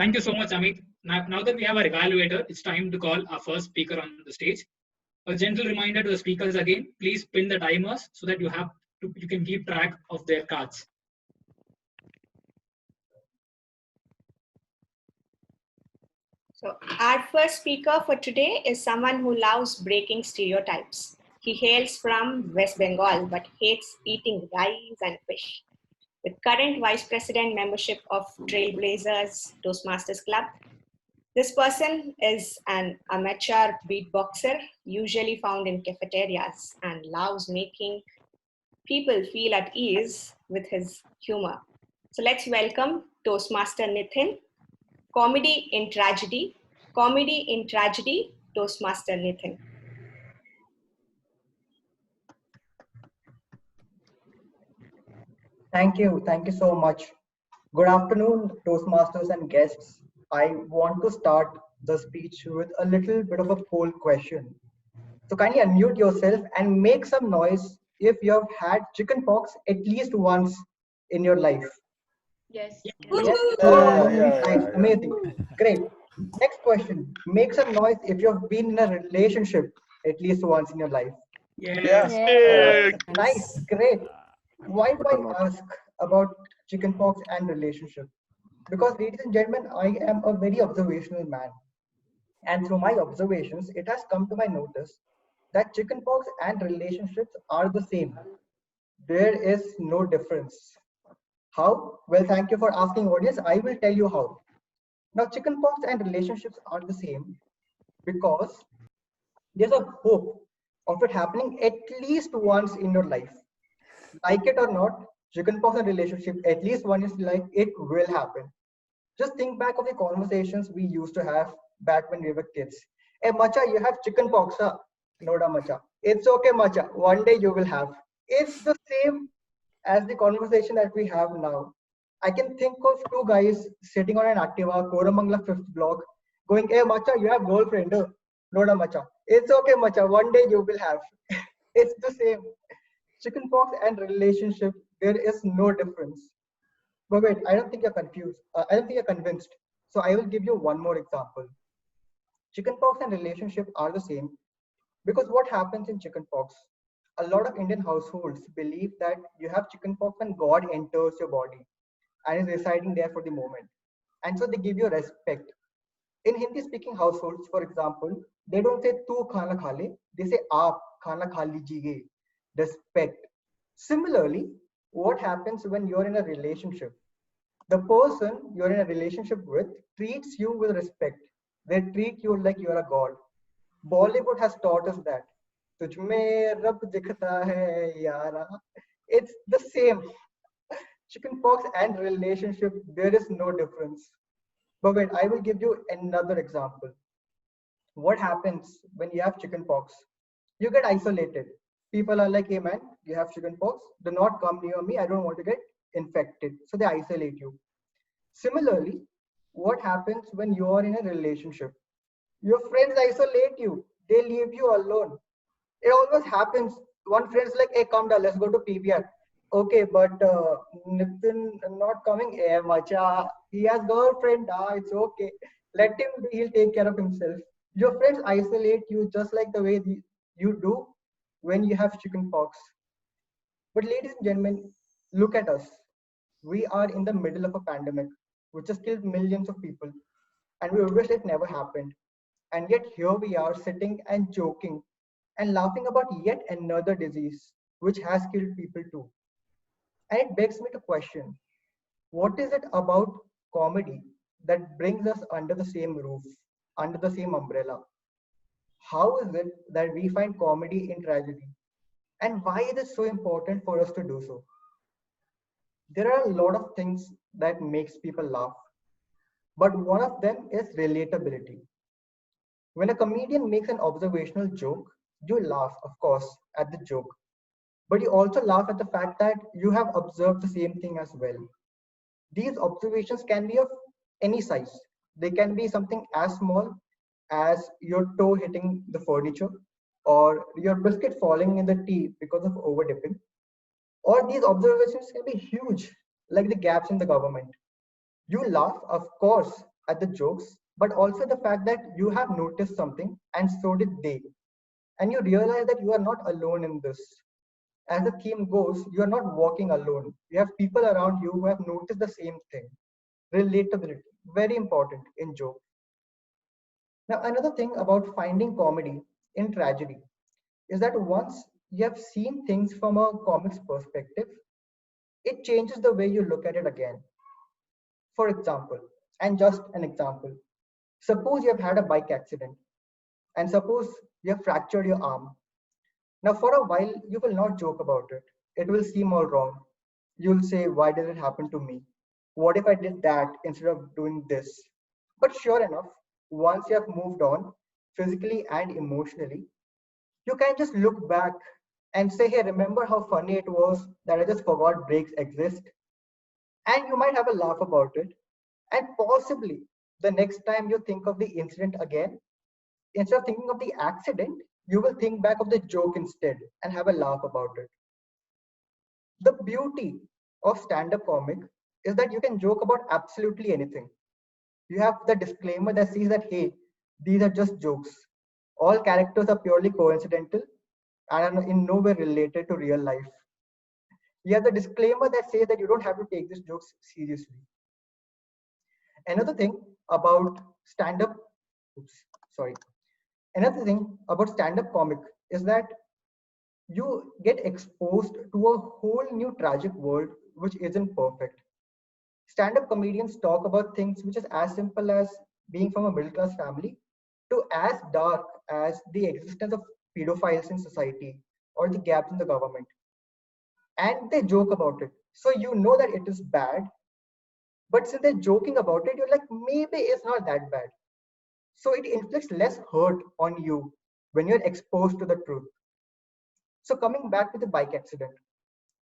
Thank you so much, Amit. Now that we have our evaluator, it's time to call our first speaker on the stage. A gentle reminder to the speakers again, please pin the timers so that you can keep track of their cards. So our first speaker for today is someone who loves breaking stereotypes. He hails from West Bengal but hates eating rice and fish. With current vice president membership of Trailblazers Toastmasters Club, this person is an amateur beatboxer, usually found in cafeterias, and loves making people feel at ease with his humor. So let's welcome Toastmaster Nitin. Comedy in tragedy, Toastmaster Nitin. Thank you so much. Good afternoon, Toastmasters and guests. I want to start the speech with a little bit of a poll question. So kindly unmute yourself and make some noise if you have had chicken pox at least once in your life. Yes. Yes? Nice, amazing. Great. Next question. Make some noise if you have been in a relationship at least once in your life. Yes. Nice, great. Why do I ask about chickenpox and relationship? Because, ladies and gentlemen, I am a very observational man. And through my observations, it has come to my notice that chickenpox and relationships are the same. There is no difference. How? Well, thank you for asking, audience. I will tell you how. Now, chickenpox and relationships are the same because there's a hope of it happening at least once in your life. Like it or not, chickenpox and relationship, at least one is like it will happen. Just think back of the conversations we used to have back when we were kids. Hey, Macha, you have chickenpox, huh? Noda, Macha. It's okay, Macha. One day you will have. It's the same as the conversation that we have now. I can think of two guys sitting on an Activa, Koramangala 5th block, going, hey, Macha, you have girlfriend, huh? Noda, Macha. It's okay, Macha. One day you will have. It's the same. Chickenpox and relationship, there is no difference. But wait, I don't think you're confused. I don't think you're convinced. So I will give you one more example. Chickenpox and relationship are the same because what happens in chickenpox? A lot of Indian households believe that you have chickenpox when God enters your body and is residing there for the moment. And so they give you respect. In Hindi speaking households, for example, they don't say tu khana kha le, they say aap khana kha lijiye. Respect. Similarly, what happens when you're in a relationship? The person you're in a relationship with treats you with respect. They treat you like you're a god. Bollywood has taught us that. Tujh mein rab dikhta hai yara. It's the same. Chickenpox and relationship, there is no difference. But wait, I will give you another example. What happens when you have chickenpox? You get isolated. People are like, hey man, you have chickenpox. Do not come near me. I don't want to get infected. So they isolate you. Similarly, what happens when you are in a relationship? Your friends isolate you. They leave you alone. It always happens. One friend's like, hey, come down, let's go to PVR. Okay, but Nitin not coming. Hey, macha, he has girlfriend. It's okay. Let him be. He'll take care of himself. Your friends isolate you just like the way you do when you have chickenpox. But ladies and gentlemen, look at us. We are in the middle of a pandemic, which has killed millions of people, and we wish it never happened. And yet here we are sitting and joking and laughing about yet another disease, which has killed people too. And it begs me to question, what is it about comedy that brings us under the same roof, under the same umbrella? How is it that we find comedy in tragedy? And why is it so important for us to do so? There are a lot of things that makes people laugh, but one of them is relatability. When a comedian makes an observational joke, you laugh, of course, at the joke, but you also laugh at the fact that you have observed the same thing as well. These observations can be of any size. They can be something as small as your toe hitting the furniture or your biscuit falling in the tea because of over dipping. Or these observations can be huge, like the gaps in the government. You laugh, of course, at the jokes, but also the fact that you have noticed something and so did they. And you realize that you are not alone in this. As the theme goes, you are not walking alone. You have people around you who have noticed the same thing. Relatability, very important in jokes. Now, another thing about finding comedy in tragedy is that once you have seen things from a comic's perspective, it changes the way you look at it again. For example, and just an example, suppose you have had a bike accident and suppose you have fractured your arm. Now, for a while, you will not joke about it. It will seem all wrong. You'll say, why did it happen to me? What if I did that instead of doing this? But sure enough, once you have moved on, physically and emotionally, you can just look back and say, hey, remember how funny it was that I just forgot brakes exist? And you might have a laugh about it. And possibly the next time you think of the incident again, instead of thinking of the accident, you will think back of the joke instead and have a laugh about it. The beauty of stand-up comic is that you can joke about absolutely anything. You have the disclaimer that says that, hey, these are just jokes. All characters are purely coincidental and are in no way related to real life. You have the disclaimer that says that you don't have to take these jokes seriously. Another thing about stand-up, Another thing about stand-up comic is that you get exposed to a whole new tragic world which isn't perfect. Stand-up comedians talk about things which is as simple as being from a middle-class family to as dark as the existence of pedophiles in society or the gaps in the government. And they joke about it. So you know that it is bad, but since they're joking about it, you're like, maybe it's not that bad. So it inflicts less hurt on you when you're exposed to the truth. So coming back to the bike accident,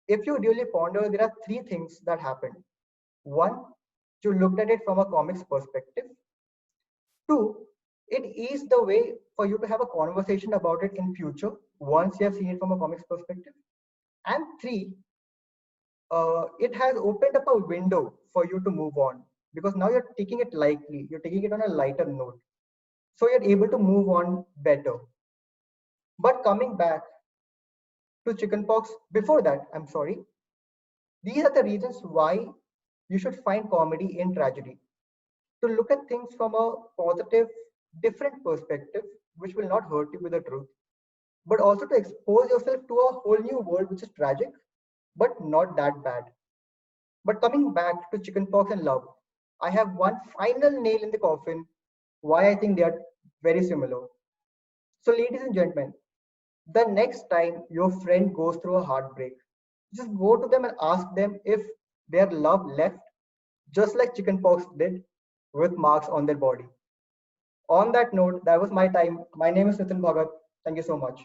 if you really ponder, there are three things that happened. One, you looked at it from a comics perspective. Two, it is the way for you to have a conversation about it in future once you have seen it from a comics perspective. And three, it has opened up a window for you to move on because now you're taking it lightly, you're taking it on a lighter note. So you're able to move on better. But coming back to chickenpox, before that, I'm sorry, these are the reasons why you should find comedy in tragedy. To look at things from a positive, different perspective, which will not hurt you with the truth, but also to expose yourself to a whole new world which is tragic, but not that bad. But coming back to chickenpox and love, I have one final nail in the coffin why I think they are very similar. So, ladies and gentlemen, the next time your friend goes through a heartbreak, just go to them and ask them if their love left, just like chickenpox did, with marks on their body. On that note, that was my time. My name is Nitin Bhagat. Thank you so much.